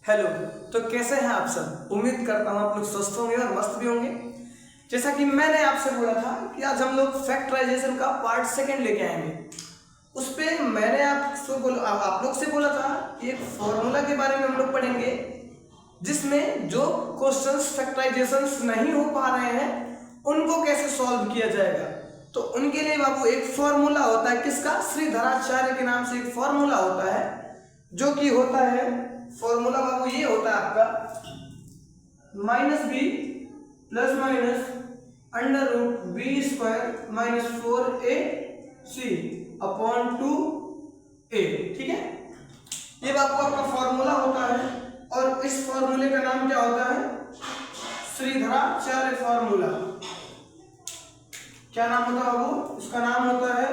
Hello. तो कैसे हैं आप सब? उम्मीद करता हूँ आप लोग स्वस्थ होंगे और मस्त भी होंगे। जैसा कि मैंने आपसे बोला था कि आज हम लोग फैक्टराइजेशन का पार्ट सेकंड लेके आएंगे। उस पे मैंने आप लोग से बोला था कि एक फॉर्मूला के बारे में हम लोग पढ़ेंगे, जिसमें जो क्वेश्चंस फैक्टराइजेशंस नहीं हो पा रहे हैं उनको कैसे सॉल्व किया जाएगा। तो उनके लिए बाबू एक फॉर्मूला होता है, किसका? श्रीधराचार्य के नाम से एक फॉर्मूला होता है, जो कि होता है फॉर्मूला बाबू ये होता है आपका -b plus minus under root B square minus 4ac upon 2a। ठीक है, ये बाबू आपका फॉर्मूला होता है और इस फॉर्मूले का नाम क्या होता है? श्रीधराचार्य फॉर्मूला। क्या नाम होता है बाबू? इसका नाम होता है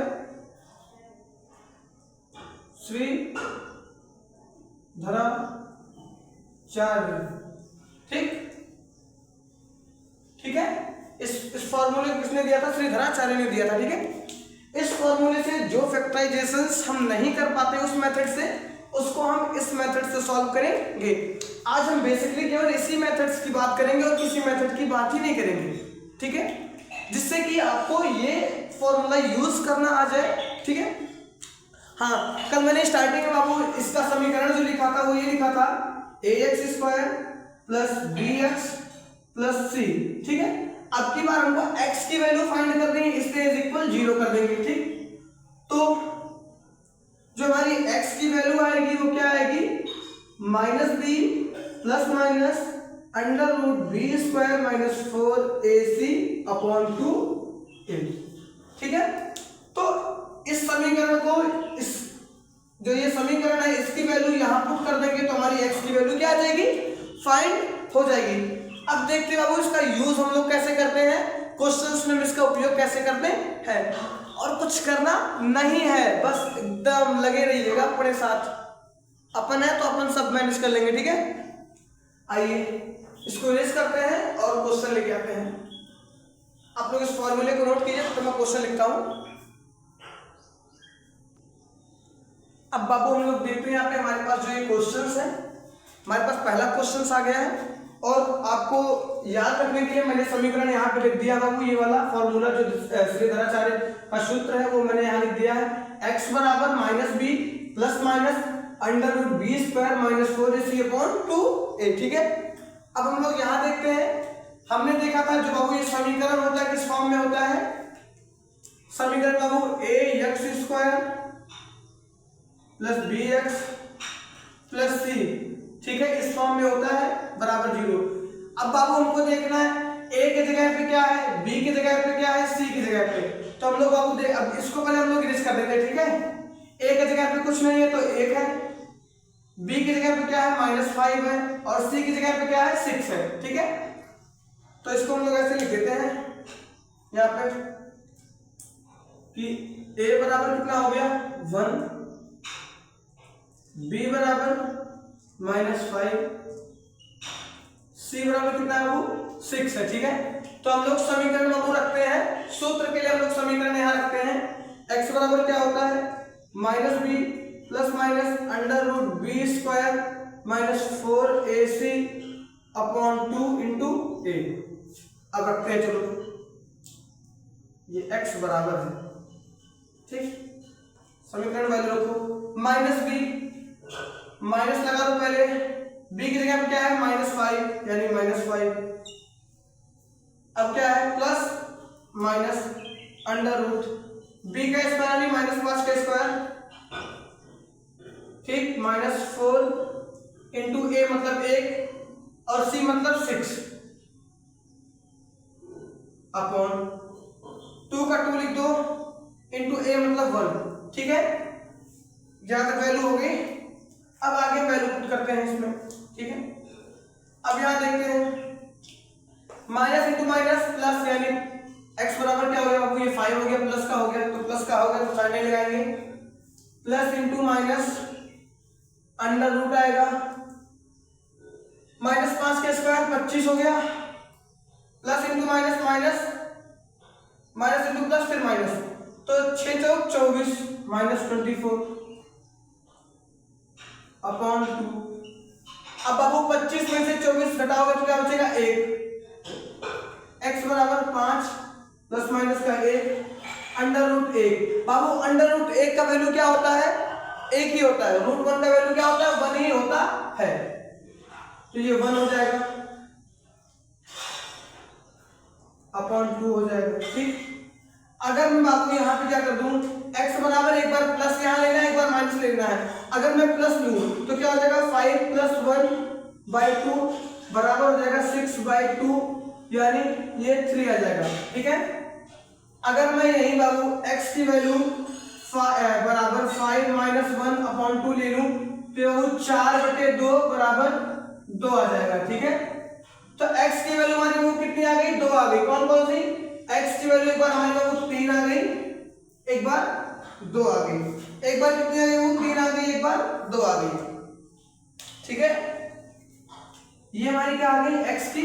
श्रीधराचार्य। ठीक है, इस फॉर्मूले किसने दिया था? श्रीधराचार्य ने दिया था। ठीक है, इस फॉर्मूले से जो फैक्टराइजेशंस हम नहीं कर पाते उस मेथड से, उसको हम इस मेथड से सॉल्व करेंगे। आज हम बेसिकली केवल इसी मेथड्स की बात करेंगे और किसी मेथड की बात ही नहीं करेंगे। ठीक है, जिससे कि आपको ये फॉर्मूला यूज करना आ जाए। ठीक है, हाँ, कल मैंने स्टार्टिंग में बाबू इसका समीकरण जो लिखा था वो ये लिखा था ax square plus bx plus c। ठीक है, अब की बार हमको x की वैल्यू फाइंड करनी है, इसलिए इज इक्वल 0 कर देंगे। ठीक, तो जो हमारी x की वैल्यू आएगी वो क्या आएगी? -b plus minus under root B square minus 4ac upon 2a। ठीक है, तो इस समीकरण को, इस जो ये समीकरण है इसकी वैल्यू यहां पुट कर देंगे तो हमारी x की वैल्यू क्या आ जाएगी? फाइंड हो जाएगी। अब देखते हैं बाबू इसका यूज हम लोग कैसे करते हैं, क्वेश्चंस में इसका उपयोग कैसे करते हैं। और कुछ करना नहीं है, बस एकदम लगे रहिएगा अपने साथ। अपन है तो अपन सब मैनेज कर लेंगे। ठीक है, आइए इसको इरेज करते हैं और क्वेश्चन लेके आते हैं। आप लोग इस फॉर्मूले को नोट कीजिए तो मैं क्वेश्चन लिखता हूं। अब बाबू हम लोग देखते हैं यहाँ पे हमारे पास जो ये क्वेश्चंस है, हमारे पास पहला क्वेश्चंस आ गया है और आपको याद रखने के लिए मैंने समीकरण यहाँ पे लिख दिया बाबू। ये वाला फॉर्मूला जो श्रीधराचार्य का सूत्र है वो मैंने यहाँ लिख दिया है। x बराबर -b plus minus under root B square minus 4ac upon 2a। ठीक है, अब हम लोग यहाँ देखते हैं, हमने देखा था जो बाबू ये समीकरण होता है किस फॉर्म में होता है? समीकरण बाबू ax square plus bx plus c। ठीक है, इस फॉर्म में होता है बराबर 0। अब बाबू हमको देखना है a की जगह पे क्या है, b की जगह पे क्या है, c की जगह पे। तो हम लोग बाबू अब इसको पहले हम लोग इरेज कर देते हैं। ठीक है, a की जगह पे कुछ नहीं है तो 1 है, b की जगह पे क्या है -5 है और c की जगह पे क्या है 6 है। ठीक है, तो इसको हम लोग ऐसे लिख देते हैं यहाँ पे कि a बराबर कितना हो गया 1, b बराबर -5, c बराबर कितना है वो 6 है। ठीक है, तो हम लोग समीकरण बाबू रखते हैं, सूत्र के लिए हम लोग समीकरण यहाँ रखते हैं। x बराबर क्या होता है? -b plus minus under root B square minus 4ac upon 2 into a। अब रखते हैं, चलो ये x बराबर है। ठीक, समीकरण वैल्यू रखो, -b माइनस लगा दो पहले, b की जगह पे क्या है -5 यानी -5। अब क्या है plus minus under root b का स्क्वायर यानी -5 का स्क्वायर। ठीक, -4 इंटू a मतलब 1 और c मतलब 6 अपॉन 2 का 2 लिख दो इंटू a मतलब 1। ठीक है, जहां तक वैल्यू हो गई। अब आगे वैल्यू पुट करते हैं इसमें। ठीक है, अब यहां देखते हैं माइनस इंटू माइनस प्लस, यानी x बराबर क्या हो गया बाबू? ये 5 हो गया, प्लस का हो गया तो प्लस का हो गया तो साइड में लगाएंगे। Plus into minus under root आएगा, -5 का स्क्वायर 25 हो गया, plus into minus minus minus into plus फिर माइनस, तो 6 चौक 24 -24 अपॉन 2 अब बाबू 25 में से 24 घटाओगे तो क्या बचेगा 1, x बराबर 5 प्लस माइनस का 1 अंडर रूट 1। बाबू अंडर रूट 1 का वैल्यू क्या होता है, 1 ही होता है। रूट 1 का वैल्यू क्या होता है, 1 ही होता है, तो ये 1 हो जाएगा अपॉन 2 हो जाएगा। ठीक, अगर मैं बाबू यहाँ पे क्या कर दूं, x बराबर एक बार प्लस यहाँ लेना है, एक बार माइनस लेना है। अगर मैं प्लस लूं तो क्या हो जाएगा 5 प्लस 1/2 बराबर हो जाएगा 6/2, यानी ये 3 आ जाएगा। ठीक है, अगर मैं यही बाबू x की वैल्यू बराबर 5 माइनस 1/2 ले लूं तो वो 4/2 बराबर 2 आ जाएगा। ठीक है, तो x की वैल्यू हमारी वो कितनी आ गई, 2 आ गई। कौन कौन सी, x की वैल्यू एक बार हमारे पास वो 3 आ गई, एक बार 2 आ गई, एक बार कितनी आ गई, वो 3 आ गई, एक बार 2 आ गई। ठीक है, ये हमारी क्या आ गई, x की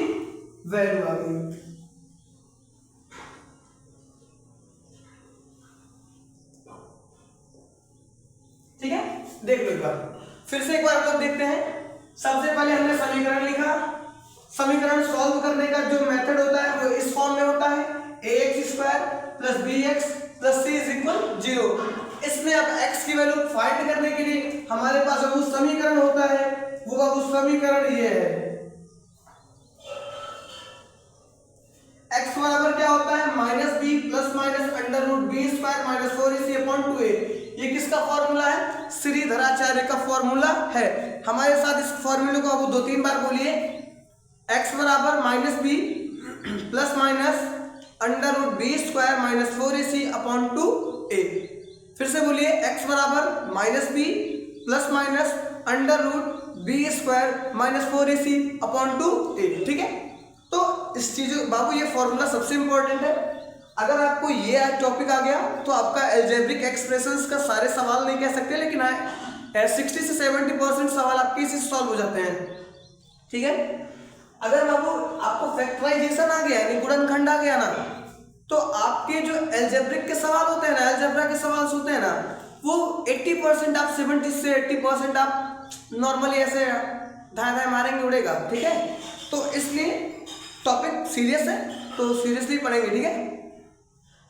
वैल्यू आ गई। ठीक है, देख लो एक बार, फिर से एक बार हम लोग देखते हैं। सबसे पहले हमने समीकरण लिखा, समीकरण सॉल्व करने का जो मेथड होता है वो इस फॉर्म में होता है, ax² + bx + c = 0। इसमें अब x की वैल्यू फाइंड करने के लिए हमारे पास वो समीकरण होता है, वो अब समीकरण ये है, x बराबर क्या होता है, -b + (√b² - 4ac/2a। ये किसका फॉर्मूला है, श्रीधराचार्य का फॉर्मूला है। हमारे साथ इस फॉर्मूले को अब 2-3 बार बोलिए, x बराबर -b + (√b² - 4ac/2a। फिर से बोलिए, x बराबर -b + (√b² - 4ac/2a। ठीक है, तो इस चीज बाबू ये फॉर्मूला सबसे इंपॉर्टेंट है। अगर आपको ये टॉपिक आ गया तो आपका अलजेब्रिक एक्सप्रेशंस का सारे सवाल नहीं कह सकते, लेकिन 60 से 70% सवाल आपके इसी सॉल्व हो जाते हैं। ठीक है, अगर बाबू आपको फैक्टराइजेशन आ गया यानी गुणनखंड आ गया ना, तो आपके जो अलजेब्रिक के सवाल होते हैं ना, अलजेब्रा के सवाल होते हैं ना, वो 80% आप 70 से 80% आप नॉर्मली ऐसे धाए मारेंगे, उड़ेगा। ठीक है, तो इसलिए टॉपिक सीरियस है, तो सीरियसली पढ़ेंगे। ठीक है,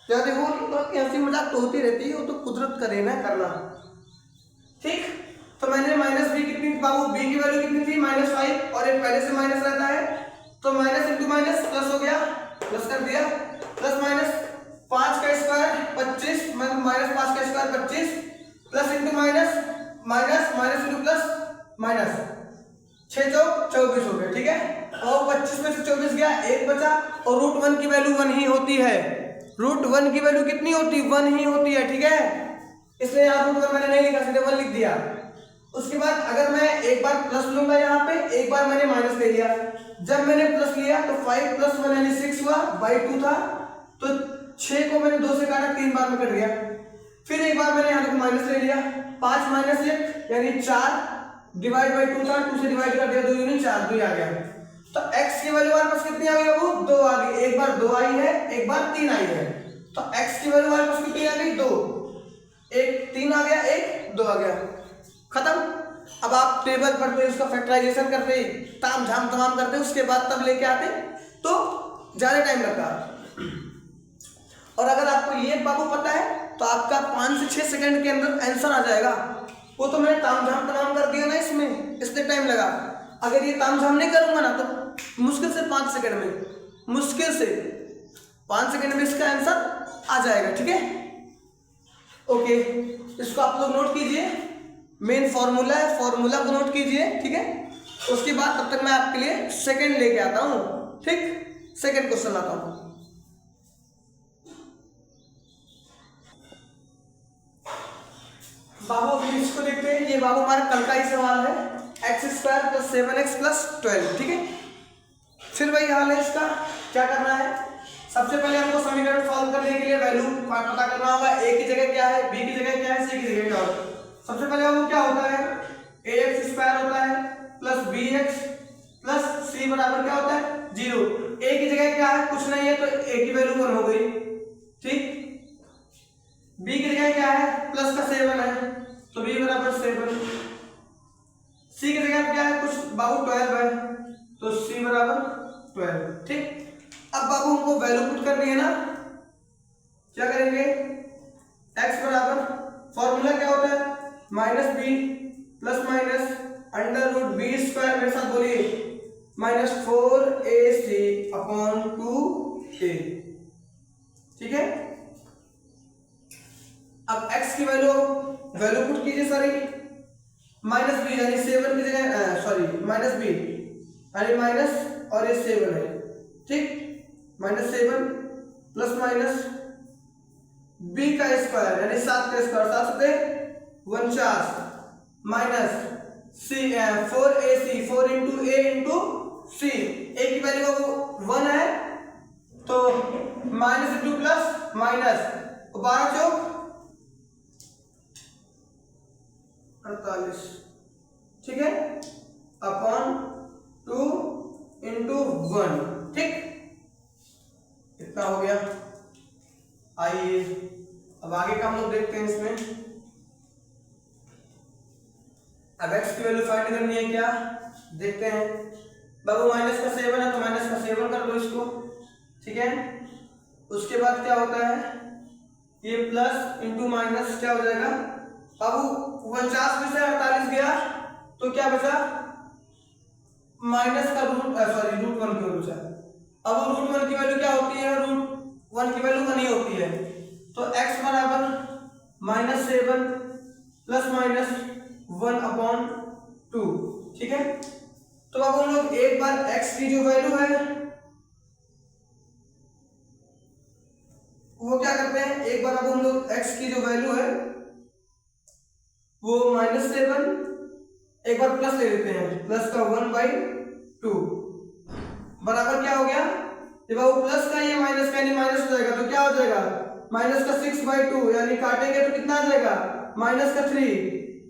क्या देखो हंसी मजाक तो होती रहती है, वो तो कुदरत करे ना करना। ठीक, तो मैंने -b कितनी बाबू, b की वैल्यू कितनी थी, -5, और ये पहले से माइनस रहता है, तो माइनस इंटू माइनस प्लस हो गया, प्लस कर दिया, प्लस माइनस 5 का स्क्वायर 25, -5 का square 25, plus into minus minus minus into plus minus, 6 चौक 24 हो गए। ठीक है, और 25 में से 24 गया, 1 बचा, और √1 की वैल्यू 1 ही होती है। √1 की वैल्यू कितनी होती है, 1 ही होती है। ठीक है, इसलिए यहाँ √1 मैंने नहीं लिखा, सीधे 1 लिख दिया। उसके बाद अगर मैं एक बार प्लस लूंगा, यहाँ पे एक बार मैंने माइनस ले लिया, जब मैंने प्लस लिया तो 5 + 1 यानी 6 हुआ, /2 था, तो 6 को मैंने 2 से काटा, 3 बार में कट गया। फिर एक बार मैंने यहाँ पे माइनस ले लिया, 5 - 1 यानी 4, /2 था, 2 से डिवाइड कर दिया, 2 यानी 4, 2 आ गया। तो x की वैल्यू हमारे पास कितनी आ गई, वो 2 आ गई। एक बार 2 आई है, एक बार 3 आई है, तो x की वैल्यू हमारे पास कितनी आ गई, 2, एक 3 आ गया, एक 2 आ गया, खत्म। अब आप टेबल पढ़ते, उसका फैक्टराइजेशन करते, ताम झाम तमाम करते, उसके बाद तब लेके आते तो ज्यादा टाइम लगता। और अगर आपको ये बाबू पता है तो आपका 5 से 6 सेकंड के अंदर आंसर आ जाएगा। वो तो मैंने ताम झाम तमाम कर दिया ना, इसमें इसलिए टाइम लगा। अगर ये ताम झाम नहीं करूंगा ना तो मुश्किल से 5 सेकंड में, मुश्किल से 5 सेकंड में इसका आंसर आ जाएगा। ठीक है, ओके, इसको आप लोग नोट कीजिए, मेन फॉर्मूला है, फॉर्मूला को नोट कीजिए। ठीक है, उसके बाद तब तक मैं आपके लिए सेकंड लेके आता हूं। ठीक, सेकंड क्वेश्चन लाता हूं। बाबू इसको देखते हैं, ये बाबू हमारा कल का ही सवाल है, x² + 7x + 12। ठीक है, फिर वही हाल है, इसका क्या करना है, सबसे पहले हमको समीकरण सॉल्व करने के लिए वैल्यू पता करना होगा। a की जगह क्या है, b की जगह क्या है, c की जगह क्या है। सबसे पहले वो क्या होता है, ax² होता है प्लस bx प्लस c बराबर क्या होता है, 0। a की जगह क्या है, कुछ नहीं है, तो a की वैल्यू 1 हो गई। ठीक, b की जगह क्या है, प्लस का 7 है, तो b बराबर 7, सी की जगह क्या है, कुछ बाबू 12 है, तो सी बराबर 12। ठीक, अब बाबू हमको वैल्यू पुट करनी है ना, क्या करेंगे, x बराबर फॉर्मूला क्या होता है, minus B plus minus under root B square, मेरे साथ बोलिए, माइनस 4ac अपॉन 2a। ठीक है, अब x की वैल्यू पुट कीजिए सारी, माइनस बी यानी 7 की जगह सॉरी माइनस बी यानी माइनस और ये 7 है। ठीक, -7 प्लस माइनस b का स्क्वायर यानी 7 का स्क्वायर, 7 से 49 minus c 4ac 4 into a into c, a की वैल्यू 1 है तो माइनस इंटू प्लस माइनस 12 चौक 48। ठीक है, अपॉन 2 इंटू 1। ठीक, इतना हो गया। आइए अब आगे का हम लोग देखते हैं इसमें। अब x की वैल्यू फाइंड करनी है, क्या देखते हैं। बाबू माइनस का 7 है तो माइनस का 7 कर दो इसको। ठीक है, उसके बाद क्या होता है, ये प्लस इंटू माइनस क्या हो जाएगा बाबू, 49 में से 48 गया तो क्या बचा, माइनस का रूट सॉरी रूट 1 की वैल्यू बचा। अब रूट 1 की वैल्यू क्या होती है, रूट 1 की वैल्यू 1 ही होती है, तो x बराबर -7 प्लस माइनस 1 अपॉन 2। ठीक है, तो अब हम लोग एक बार x की जो वैल्यू है वो क्या करते हैं, एक बार अब हम लोग x की जो वैल्यू है वो -7 एक बार प्लस ले लेते हैं, प्लस का 1/2 बराबर क्या हो गया, जब वो प्लस का ये माइनस का यानी माइनस हो जाएगा तो क्या हो जाएगा, माइनस का 6/2 यानी काटेंगे तो कितना आ जाएगा, माइनस का 3।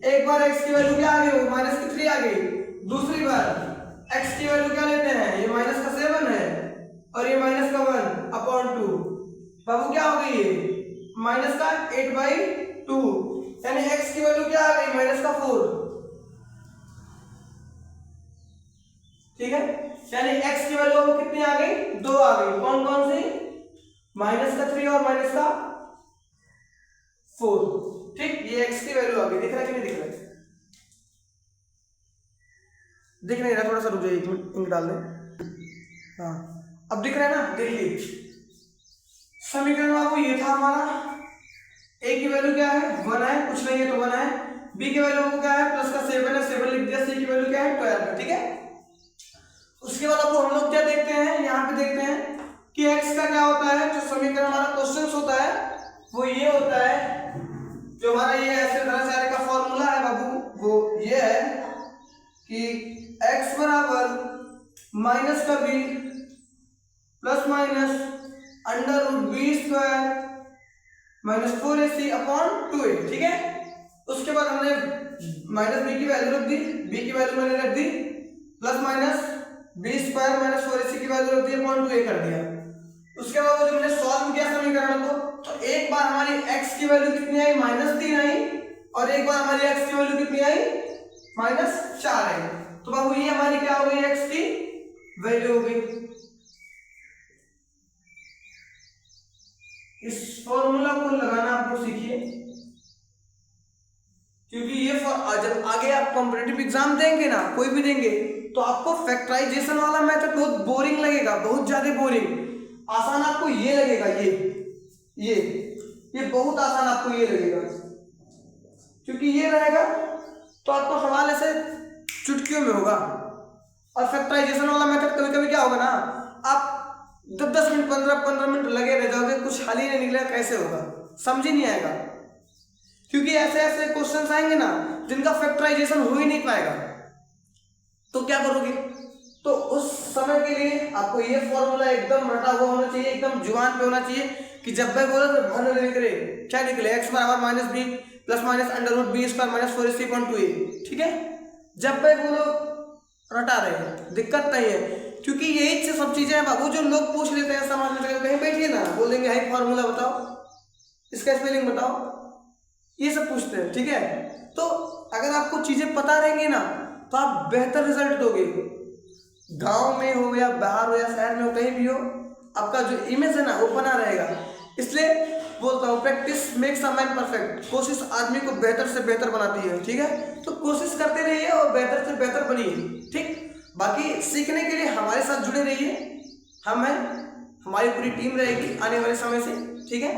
एक बार x की वैल्यू क्या आ गई, वो माइनस की 3 आ गई। दूसरी बार x की वैल्यू क्या लेते हैं, ये माइनस का 7 है और ये माइनस का 1 अपॉन 2, बाबू क्या हो गई ये माइनस का 8/2 यानी x की वैल्यू क्या आ गई, माइनस का 4। ठीक है, यानी x की वैल्यू वो कितनी आ गई, 2 आ गई। कौन कौन सी, माइनस का 3 और माइनस का 4। ठीक, ये x की वैल्यू आ गई। दिख रहा है कि नहीं दिख रहा है, दिख नहीं रहा, थोड़ा सा रुक जाइए, एक मिनट इंक डाल दें। हाँ अब दिख रहा है ना, देखिए समीकरण बाबू ये था हमारा, a की वैल्यू क्या है 1 है, कुछ नहीं है तो 1 है, b की वैल्यू क्या है प्लस का 7 है, 7 लिख दिया, c की वैल्यू क्या है 12 है। ठीक है, उसके बाद अब हम लोग क्या देखते हैं, यहाँ पे देखते हैं कि x का क्या होता है, जो समीकरण हमारा क्वेश्चन होता है वो ये होता है, जो हमारा ये ऐसे धराचार्य का फॉर्मूला है बाबू वो ये है कि x बराबर माइनस का b plus minus under root B square minus 4ac upon 2a। ठीक है, उसके बाद हमने माइनस b की वैल्यू रख दी, b की वैल्यू मैंने रख दी, plus minus B square minus 4ac की वैल्यू रख दी अपॉन 2a कर दिया। उसके बाद जब हमने सॉल्व किया समीकरण को तो एक बार हमारी x की वैल्यू कितनी आई, -3 आई, और एक बार हमारी x की वैल्यू कितनी आई, -4 आई। तो बाबू ये हमारी क्या हो गई, x की वैल्यू हो गई। इस फॉर्मूला को लगाना आप लोग सीखिए, क्योंकि ये जब आगे आप कॉम्पिटिटिव एग्जाम देंगे ना, कोई भी देंगे, तो आपको फैक्टराइजेशन वाला मेथड बहुत बोरिंग लगेगा, बहुत ज्यादा बोरिंग। आसान आपको ये लगेगा, ये बहुत आसान आपको ये लगेगा, क्योंकि ये रहेगा तो आपको सवाल ऐसे चुटकियों में होगा। और फैक्टराइजेशन वाला मेथड कभी कभी क्या होगा ना, आप 10 मिनट 15 मिनट लगे रह जाओगे, कुछ हाल ही नहीं निकलेगा, कैसे होगा, समझ ही नहीं आएगा। क्योंकि ऐसे ऐसे क्वेश्चंस आएंगे ना जिनका फैक्टराइजेशन हो ही नहीं पाएगा, तो क्या करोगे, तो उस समय के लिए आपको ये फॉर्मूला एकदम रटा हुआ होना चाहिए, एकदम जुबान पे होना चाहिए कि जब मैं बोला तो भन निकले, क्या निकले, x बराबर minus B plus minus under root B square minus 4ac upon 2a। ठीक है, जब मैं बोलो रटा रहे, दिक्कत नहीं है, क्योंकि यही सब चीजें हैं बाबू जो लोग पूछ लेते हैं समाज में, कहीं बैठिए ना बोल देंगे हाई फॉर्मूला बताओ, इसका स्पेलिंग बताओ, ये सब पूछते हैं। ठीक है, तो अगर आपको चीजें पता रहेंगी ना तो आप बेहतर रिजल्ट दोगे। गांव में हो या बाहर हो या शहर में हो, कहीं भी हो, आपका जो इमेज है ना वो बना रहेगा। इसलिए बोलता हूँ practice makes a man perfect. कोशिश आदमी को बेहतर से बेहतर बनाती है, ठीक है। तो कोशिश करते रहिए और बेहतर से बेहतर बनिए, ठीक। बाकी सीखने के लिए हमारे साथ जुड़े रहिए, हम हैं, हमारी पूरी टीम रहेगी आने वाले समय से, ठीक है।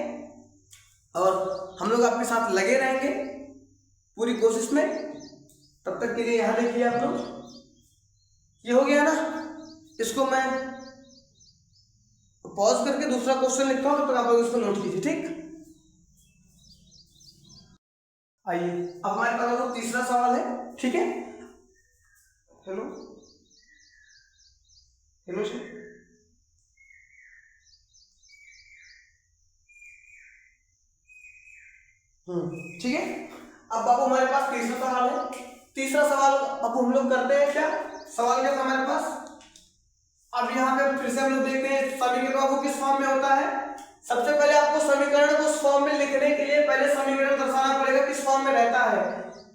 और हम लोग आपके साथ लगे रहेंगे पूरी कोशिश में। तब तक के लिए यहाँ देखिए आप लोग, ये हो गया ना, इसको मैं पॉज करके दूसरा क्वेश्चन लिखता हूँ, तो आप लोग इसको नोट कीजिए, ठीक। आइए अब हमारे पास तो तीसरा सवाल है, ठीक है। हेलो हेलो सर, ठीक है। अब बाबू हमारे पास तीसरा सवाल है। तीसरा सवाल अब हम लोग करते हैं क्या, सवाल क्या था हमारे पास। अब यहाँ पे फिर से हम लोग देखते हैं समीकरण बाबू किस फॉर्म में होता है। सबसे पहले आपको समीकरण को उस फॉर्म में लिखने के लिए पहले समीकरण दर्शाना पड़ेगा किस फॉर्म में रहता है।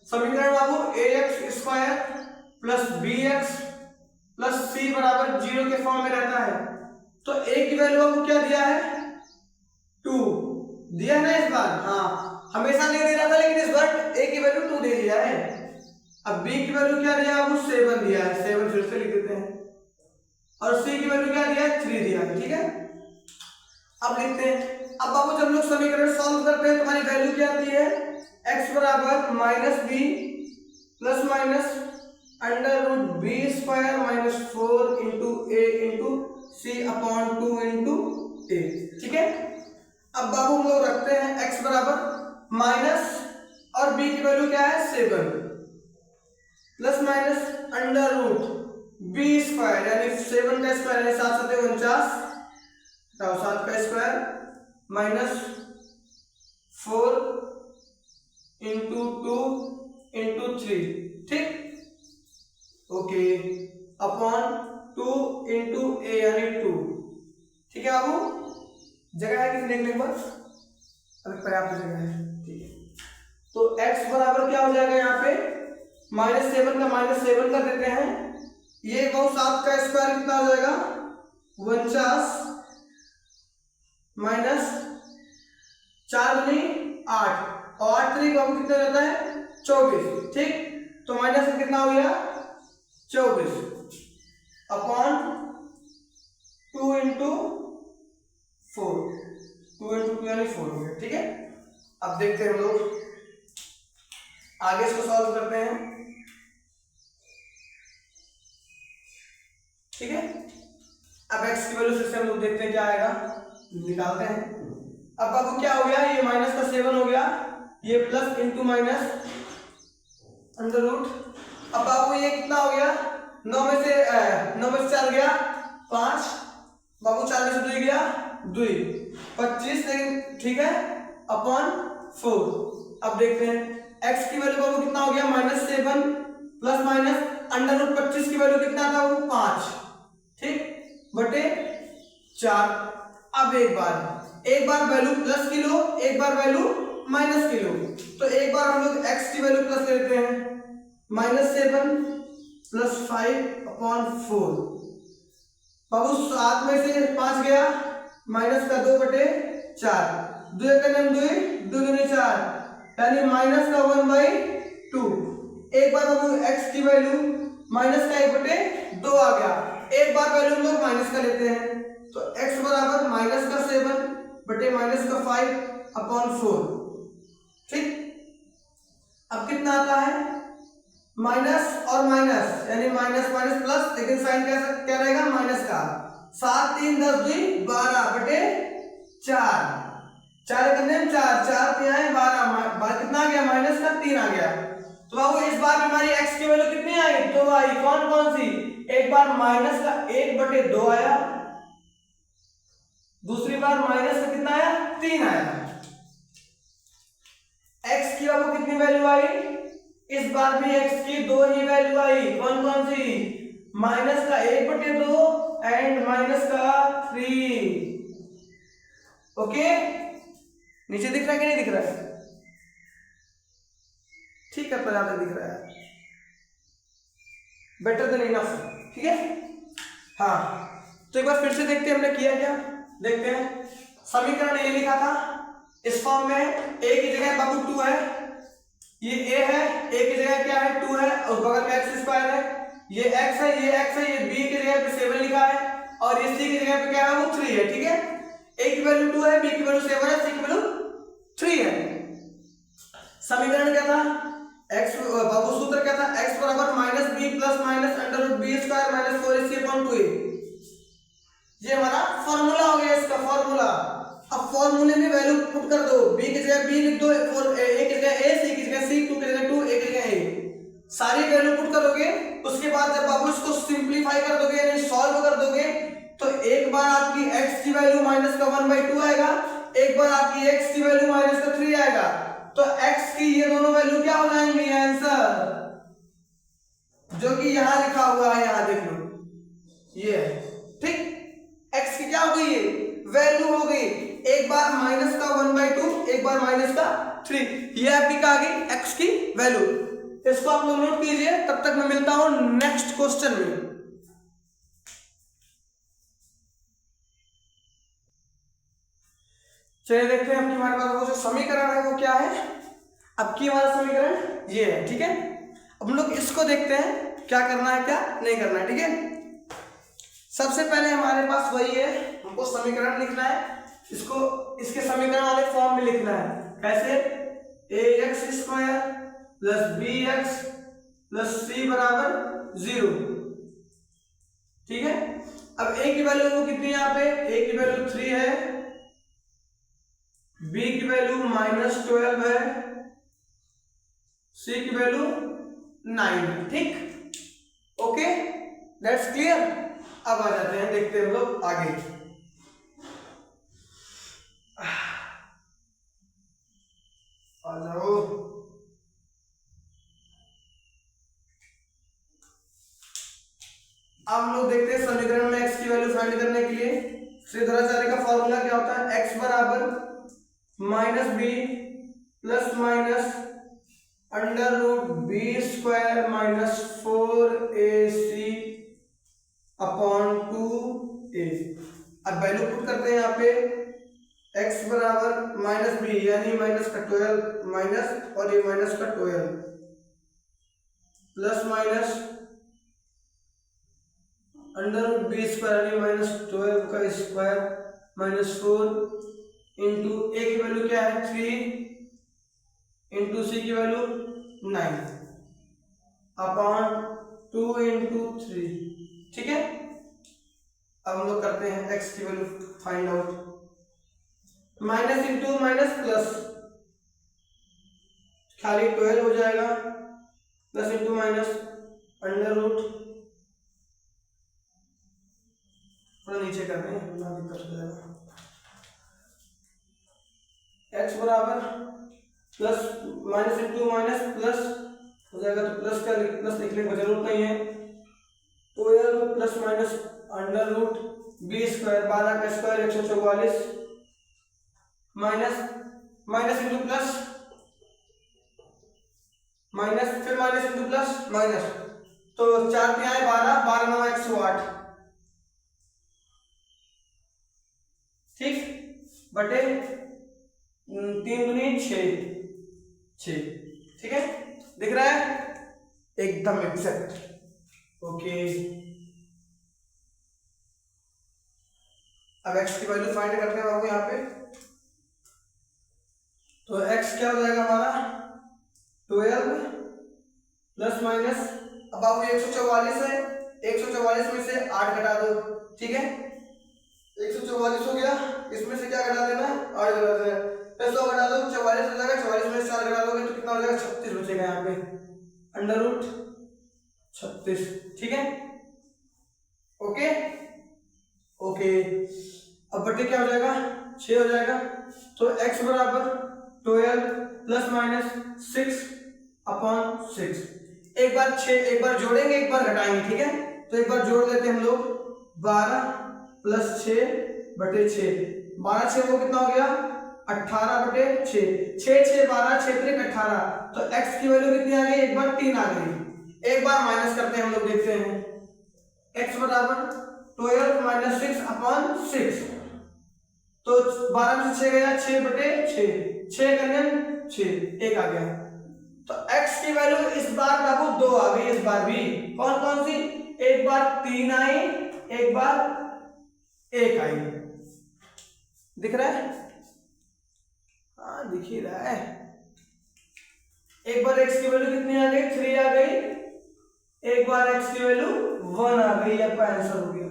समीकरण बाबू ax square plus bx plus c बराबर 0 के फॉर्म में रहता है। तो a की वैल्यू आपको क्या दिया है, 2 दिया है ना इस बार, हाँ हमेशा नहीं दे रहा था, लेकिन इस बार a की वैल्यू 2 दे दिया है। अब b की वैल्यू क्या दिया है, 7 दिया है, 7 फिर से लिख देते हैं। और c की वैल्यू क्या दिया है, 3 दिया है, ठीक है। अब लिखते हैं। अब बाबू जब लोग समीकरण सॉल्व करते हैं तुम्हारी वैल्यू क्या आती है, x बराबर minus B plus minus under root B square minus 4 into A into C upon 2 into A, ठीक है। अब बाबू हम लोग रखते हैं x बराबर माइनस और b की वैल्यू क्या है 7 plus minus under root B square यानी 7 का स्क्वायर यानी 7 7 49 7 का स्क्वायर माइनस 4 इंटू 2 इंटू 3, ठीक, ओके, अपॉन 2 इंटू ए यानी 2, ठीक है बाबू। जगह है किसी लिखने पर, अभी पर्याप्त जगह है, ठीक है। तो x बराबर क्या हो जाएगा यहाँ पे, -7 का -7 कर देते हैं। ये बहु 7 का स्क्वायर कितना हो जाएगा 49 माइनस 4 दूनी 8 और 8 3 बाबू कितना रहता है 24, ठीक। तो माइनस में कितना हो गया 24 अपॉन 2 इंटू 4, 2 इंटू 2 यानी 4 हो गया, ठीक है। अब देखते हैं हम लोग आगे इसको सॉल्व करते हैं, ठीक है। अब x की वैल्यू से हम लोग देखते हैं क्या आएगा, निकालते हैं। अब बाबू क्या हो गया, ये माइनस का 7 हो गया, ये plus into minus under root. अब बाबू ये कितना हो गया 9 में से 4 गया 5, बाबू 4 में से 2 गया 2 25, लेकिन ठीक है, अपॉन 4। अब देखते हैं x की वैल्यू बाबू कितना हो गया -7 प्लस माइनस अंडर रूट 25 की वैल्यू कितना था वो 5, ठीक, बटे 4। अब एक बार वैल्यू प्लस की लो, एक बार वैल्यू माइनस की लो। तो एक बार हम लोग x की वैल्यू प्लस लेते हैं, -7 प्लस 5 अपॉन 4। बाबू 7 में से 5 गया, माइनस का 2 बटे 4, 2 का नाम 2 दूनी 4 यानी माइनस का 1/2। एक बार बाबू x की वैल्यू माइनस का 1 बटे 2 आ गया, एक बार वैल्यू हम लोग माइनस का लेते हैं। तो x बराबर माइनस का 7 बटे माइनस का 5 अपॉन 4, ठीक। अब कितना आता है माइनस और माइनस यानी माइनस माइनस प्लस, लेकिन साइन क्या रहेगा माइनस का। 7 3 10 2 12 बटे 4, 4 करने में 4 4 3 आए 12, कितना आ गया माइनस का 3 आ गया। तो बाबू इस बार हमारी x की वैल्यू कितनी आई 2 आई, कौन कौन सी, एक बार माइनस का 1 बटे 2 आया, दूसरी बार माइनस का कितना आया 3 आया। x की बाबू कितनी वैल्यू आई, इस बार भी x की 2 ही वैल्यू आई, कौन कौन सी, माइनस का 1 बटे 2 एंड माइनस का 3, ओके। नीचे दिख रहा है कि नहीं दिख रहा है, ठीक है, पर दिख रहा है। बेटर देन इनफ, ठीक है। हाँ, तो एक बार फिर से देखते हैं हमने किया क्या, देखते हैं। समीकरण ए लिखा था इस फॉर्म में, ए की जगह बाबू 2 है, ये ए है, ए की जगह क्या है 2 है, और बगल में एक्स स्क्वायर है, ये एक्स है, ये एक्स है, ये बी की जगह पे 7 लिखा है, और ये सी की जगह पे क्या है वो 3 है, ठीक है। ए की वैल्यू 2 है, बी की वैल्यू 7 है, सी की वैल्यू 3 है। समीकरण क्या था, x बाबू सूत्र क्या था, x बराबर minus B plus minus under root B square minus 4ac upon 2a। ये हमारा फॉर्मूला हो गया, इसका फॉर्मूला। अब फॉर्मूले में वैल्यू पुट कर दो, b की जगह b लिख दो, a की जगह a, c की जगह c, 2 की जगह 2, a की जगह a, सारी वैल्यू पुट करोगे। उसके बाद जब बाबू इसको सिंपलीफाई कर दोगे यानी सॉल्व कर दोगे, तो एक बार आपकी x की वैल्यू माइनस का 1/2 आएगा, एक बार आपकी x की वैल्यू माइनस का 3 आएगा। तो x की ये दोनों वैल्यू क्या हो जाएंगे आंसर, जो कि यहां लिखा हुआ है, यहां देख लो, ये है, ठीक। x की क्या हो गई, ये वैल्यू हो गई, एक बार माइनस का 1/2, एक बार माइनस का 3, ये आपकी क्या आ गई x की वैल्यू। इसको आप लोग नोट कीजिए, तब तक मैं मिलता हूं नेक्स्ट क्वेश्चन में। चलिए देखते हैं, अपनी हमारे पास वो जो समीकरण है वो क्या है। अब की हमारा समीकरण ये है, ठीक है। अब हम लोग इसको देखते हैं क्या करना है क्या नहीं करना है, ठीक है। सबसे पहले हमारे पास वही है, हमको समीकरण लिखना है, इसको इसके समीकरण वाले फॉर्म में लिखना है। कैसे, ax square plus bx plus c बराबर 0, ठीक है। अब a की वैल्यू कितनी है, यहाँ पे a की वैल्यू 3 है, b की वैल्यू -12 है, c की वैल्यू 9 है, ठीक। Okay, that's clear. अब आ जाते हैं, देखते हैं हम लोग आगे। आ जाओ, अब हम लोग देखते हैं समीकरण में x की वैल्यू फाइंड करने के लिए श्रीधराचार्य का फॉर्मूला क्या होता है, x बराबर minus B plus minus under root B square minus 4ac upon 2a। अब वैल्यू पुट करते हैं यहाँ पे, x बराबर माइनस बी यानी माइनस का 12 माइनस, और ये माइनस का 12 plus minus under root B square यानी माइनस 12 का स्क्वायर माइनस 4 इंटू ए की वैल्यू क्या है 3 इंटू सी की वैल्यू 9 अपॉन 2 इंटू 3, ठीक है। अब हम लोग करते हैं x की value find out, minus into minus plus, खाली 12 हो जाएगा, plus into minus under root, थोड़ा नीचे करते हैं ना, दिक्कत हो जाएगा। x बराबर plus minus into minus plus हो जाएगा, तो प्लस का प्लस लिखने की जरूरत नहीं है, 12 plus minus under root B square 12 का square 144 minus minus into plus minus, फिर माइनस इंटू प्लस माइनस, तो 4 पे आए 12, 12 9 108, ठीक, बटे 3 दूनी 6, ठीक है, दिख रहा है एकदम एग्जैक्ट। ओके, अब x की वैल्यू फाइंड करते हैं बाबू यहाँ पे, तो x क्या हो जाएगा हमारा 12 प्लस माइनस, अब बाबू 144 है, 144 में से 8 घटा दो, ठीक है, 144 हो गया, इसमें से क्या घटा देना है 8 घटा देना है, 100 घटा दो 44 हो जाएगा, 44 में से 4 घटा दोगे तो कितना हो जाएगा 36 बचेगा यहाँ पे, अंडर रूट 36, ठीक है। ओके ओके, अब बटे क्या हो जाएगा 6 हो जाएगा, तो x बराबर 12 प्लस माइनस 6 अपॉन 6, एक बार 6 एक बार जोड़ेंगे एक बार घटाएंगे, ठीक है, तो एक बार जोड़ लेते हैं हम लोग, 12 प्लस 6 बटे 6, 12 6 वो कितना हो गया 18 बटे 6, 6 6 12 6 3 18, तो x की वैल्यू कितनी आ गई, एक बार 3 आ गई, एक बार माइनस करते हैं हम लोग, देखते हैं। x बराबर 12 माइनस 6 अपॉन 6, तो 12 में से 6 गया, 6/6, 6 का 6, 1 आ गया। तो x की वैल्यू इस बार बाबू 2 आ गई, इस बार भी। कौन कौन सी? एक बार 3 आई, एक बार 1 आई। दिख रहा है? हाँ दिख ही रहा है। एक बार x की वैल्यू कितनी आ गई? 3 आ गई। एक बार x की वैल्यू 1 आ गई। आपका आंसर हो गया।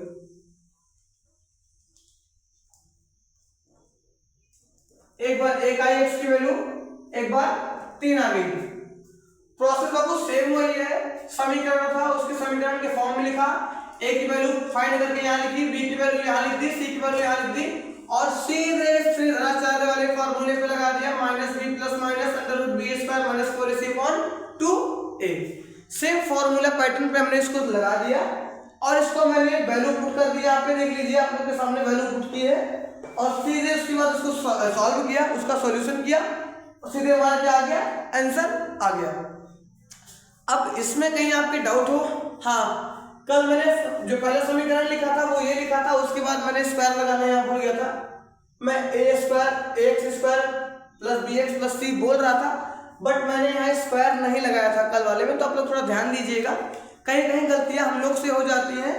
एक बार 1 आई x की वैल्यू, एक बार 3 आ गई। प्रोसेस बाबू सेम वही है। समीकरण था, उसके समीकरण के फॉर्म में लिखा, a की वैल्यू फाइंड करके यहाँ लिखी, b की वैल्यू यहाँ लिख दी, c की वैल्यू यहाँ लिख दी, और सीधे श्रीधराचार्य वाले फॉर्मूले पे लगा दिया, -b plus minus under root b square minus 4ac upon 2a। Same formula pattern पे हमने इसको लगा दिया और इसको मैंने वैल्यू पुट कर दिया। आप देख लीजिए, आप लोग के सामने वैल्यू पुट की है और सीधे उसके बाद उसको सॉल्व किया, उसका सॉल्यूशन किया और सीधे हमारा क्या आ गया? आंसर आ गया। अब इसमें कहीं आपके डाउट हो? हाँ, कल मैंने जो पहला समीकरण लिखा था वो ये लिखा था, उसके बाद मैंने स्क्वायर लगाना यहाँ भूल गया था। मैं a square ax square plus bx plus c बोल रहा था, बट मैंने यहाँ स्क्वायर नहीं लगाया था कल वाले में। तो आप लोग थोड़ा ध्यान दीजिएगा, कहीं कहीं गलतियां हम लोग से हो जाती हैं,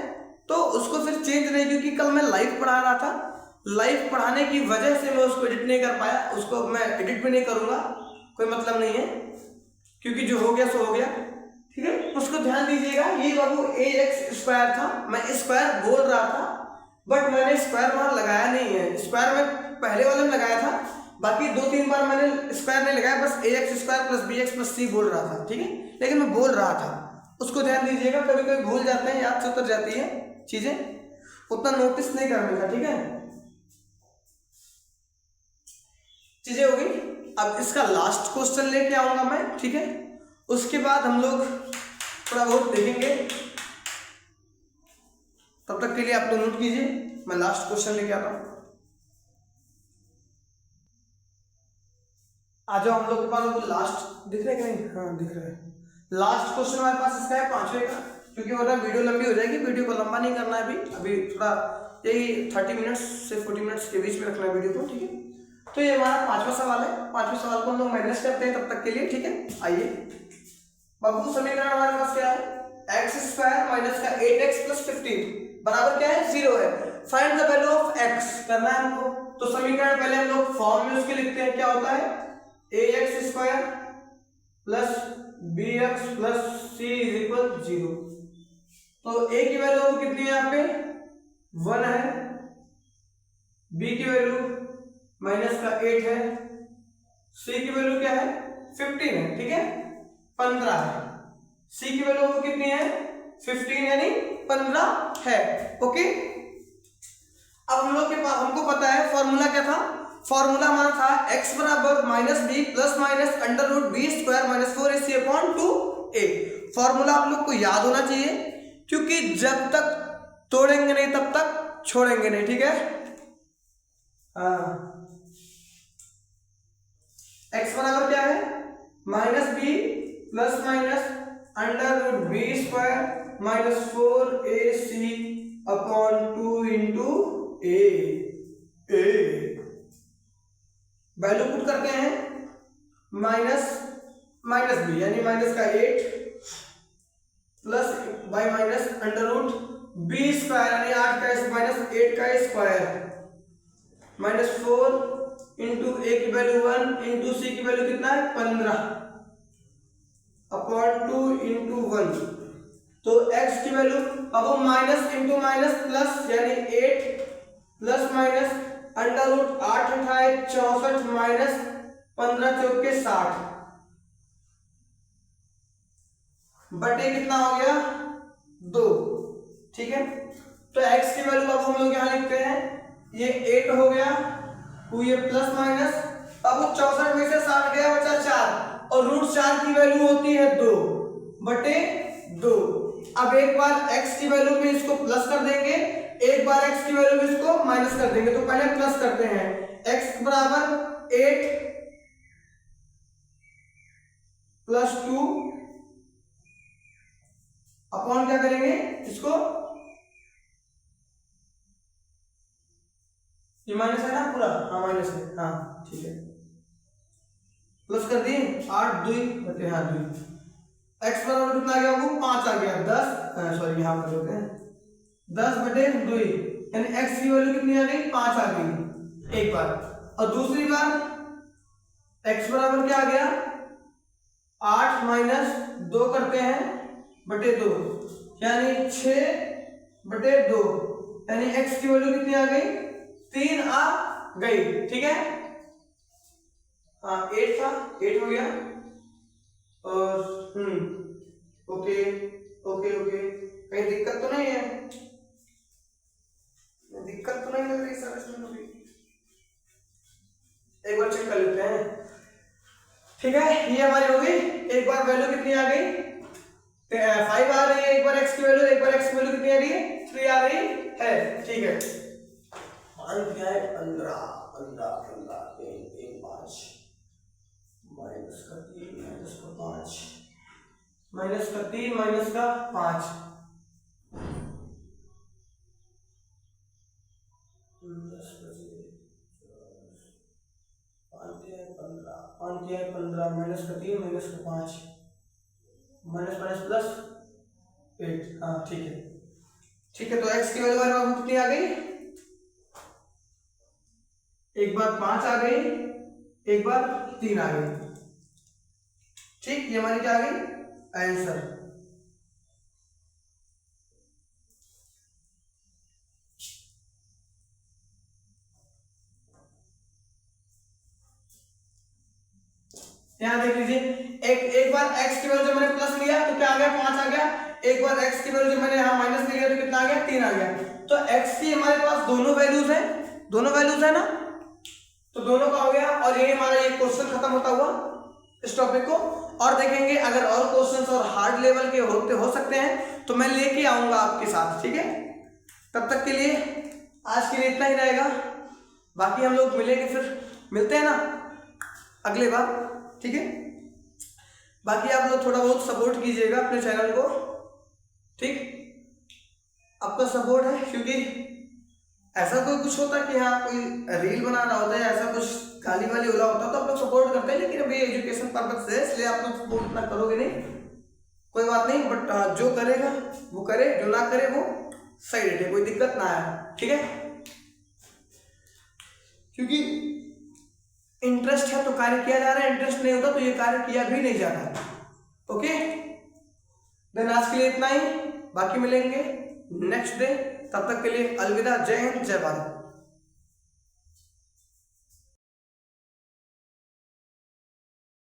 तो उसको फिर चेंज नहीं, क्योंकि कल मैं लाइव पढ़ा रहा था, लाइव पढ़ाने की वजह से मैं उसको एडिट नहीं कर पाया। उसको मैं एडिट भी नहीं करूँगा, कोई मतलब नहीं है, क्योंकि जो हो गया सो हो गया। ठीक है, उसको ध्यान दीजिएगा। ये बाबू ax स्क्वायर था, मैं स्क्वायर बोल रहा था, बट मैंने स्क्वायर वहां लगाया नहीं है। स्क्वायर में पहले वाले में लगाया था, बाकी 2-3 बार मैंने स्क्वायर नहीं लगाया, बस ax square plus bx plus c बोल रहा था। ठीक है, लेकिन मैं बोल रहा था, उसको ध्यान दीजिएगा। कभी कभी भूल जाते हैं, याद से उतर जाती है चीजें, उतना नोटिस नहीं करने का। ठीक है, चीजें हो गई। अब इसका लास्ट क्वेश्चन लेके आऊंगा मैं। ठीक है, उसके बाद हम लोग थोड़ा बहुत देखेंगे। तब तक के लिए आप लोग नोट कीजिए, मैं लास्ट क्वेश्चन लेके आता हूं। आ जाओ, हम लोग के पास वो लास्ट दिख रहा है कि नहीं? हाँ दिख रहा है। लास्ट क्वेश्चन हमारे पास इसका है 5वें का, क्योंकि वरना वीडियो लंबी हो जाएगी। वीडियो को लंबा नहीं करना है अभी थोड़ा यही 30 मिनट्स से 40 मिनट्स के बीच में रखना है वीडियो को। ठीक है, तो ये हमारा 5वां सवाल है। 5वें सवाल को हम लोग मैनेज करते हैं तब तक के लिए। ठीक है, आइए बाबू, समीकरण हमारे पास क्या है? x स्क्वायर माइनस का 8x प्लस 15 बराबर क्या है? 0 है। Find the value of x करना है हमको। तो समीकरण पहले हम लोग फॉर्म में उसके लिखते हैं। क्या होता है? ax square plus bx plus c is equal 0। तो a की वैल्यू कितनी है यहाँ पे? 1 है, b की वैल्यू माइनस का 8 है, c की वैल्यू क्या है? 15 है। ठीक है, 15 है। c की वैल्यू कितनी है? 15 यानी 15 है। ओके, अब हम लोग के पास, हमको पता है फॉर्मूला क्या था। फॉर्मूला हमारा था x बराबर minus B plus minus under root B square minus 4ac upon 2a। Formula आप लोग को याद होना चाहिए, क्योंकि जब तक तोड़ेंगे नहीं तब तक छोड़ेंगे नहीं। ठीक है, x बराबर क्या है? Minus B plus minus under root B square minus 4ac upon 2 into a। Value put करते हैं, माइनस माइनस बी यानी माइनस का 8 plus by minus under root B square यानी 8 का माइनस 8 का स्क्वायर माइनस 4 इंटू ए की वैल्यू 1 इंटू सी की value कितना है? 15 अपॉन 2 इंटू 1। तो x की वैल्यू अब माइनस इंटू माइनस प्लस यानी 8 प्लस माइनस अंडर रूट 8 उठाए 64 माइनस 15 चौके 60 बटे कितना हो गया? 2। ठीक है, तो x की वैल्यू अब हम लोग यहां लिखते हैं, ये 8 हो गया, ये प्लस माइनस, अब 64 में से 60 गया, बचा 4 और रूट 4 की वैल्यू होती है 2 बटे 2। अब एक बार x की वैल्यू में इसको प्लस कर देंगे, एक बार x की वैल्यू में इसको माइनस कर देंगे। तो पहले प्लस करते हैं, x बराबर 8 प्लस 2 इसको, ये माइनस है ना पूरा, हाँ माइनस है, हाँ ठीक है, प्लस कर दिए 8 2 बटे हाँ 2, x बराबर कितना आ गया वो 5 आ गया, 10 सॉरी यहाँ पर होते हैं 10 बटे 2, यानी x की वैल्यू कितनी आ गई 5 आ गई एक बार। और दूसरी बार x बराबर क्या आ गया 8 माइनस 2 करते हैं बटे 2, यानी 6 बटे 2, यानी x की वैल्यू कितनी आ गई 3 आ गई, ठीक है, हाँ 8 था, 8 हो गया। और ओके ओके ओके, कहीं दिक्कत तो नहीं है, दिक्कत तो नहीं लग रही सर इसमें कभी, एक बार चेक कर लेते हैं, ठीक है। ये हमारी हो गई, एक बार वैल्यू कितनी आ गई 5 आ रही है, एक बार x की वैल्यू, एक बार x की वैल्यू कितनी आ रही है 3 आ रही है, ठीक है। 15 15 15 3 5 माइनस का 3 माइनस का 5 माइनस का 3 माइनस का 5 15 माइनस का 3 माइनस का 5 माइनस माइनस प्लस 8, हाँ ठीक है, ठीक है। तो x की वैल्यू हमारे पास कितनी आ गई, एक बार 5 आ गई, एक बार 3 आ गई, ठीक, ये हमारी क्या आ गई आंसर। यहां देख लीजिए, एक बार x की वैल्यू जब मैंने प्लस लिया तो क्या आ गया 5 आ गया, एक बार x की वैल्यू जब मैंने यहां माइनस लिया तो कितना आ गया 3 आ गया। तो x की हमारे पास दोनों वैल्यूज है ना, तो दोनों का हो गया, और ये हमारा ये क्वेश्चन खत्म होता हुआ इस टॉपिक को। और देखेंगे अगर और क्वेश्चंस और हार्ड लेवल के हो सकते हैं तो मैं लेके आऊंगा आपके साथ, ठीक है। तब तक के लिए आज के लिए इतना ही रहेगा, बाकी हम लोग मिलेंगे, फिर मिलते हैं ना अगले बार, ठीक है। बाकी आप लोग थोड़ा बहुत सपोर्ट कीजिएगा अपने चैनल को, ठीक, आपका सपोर्ट है, क्योंकि ऐसा कोई कुछ होता है कि हाँ कोई रील बनाना होता है, ऐसा कुछ गाली वाली होला होता है तो आप लोग सपोर्ट करते हैं, लेकिन अभी एजुकेशन पर्पज से इसलिए आप लोग सपोर्ट इतना करोगे नहीं, कोई बात नहीं, बट जो करेगा वो करे, जो ना करे वो सही रहे, कोई दिक्कत ना आए, ठीक है। क्योंकि इंटरेस्ट है तो कार्य किया जा रहा है, इंटरेस्ट नहीं होता तो ये कार्य किया भी नहीं जाता, ओके। देन आज के लिए इतना ही, बाकी मिलेंगे नेक्स्ट डे, तब तक के लिए अलविदा, जय हिंद जय भारत।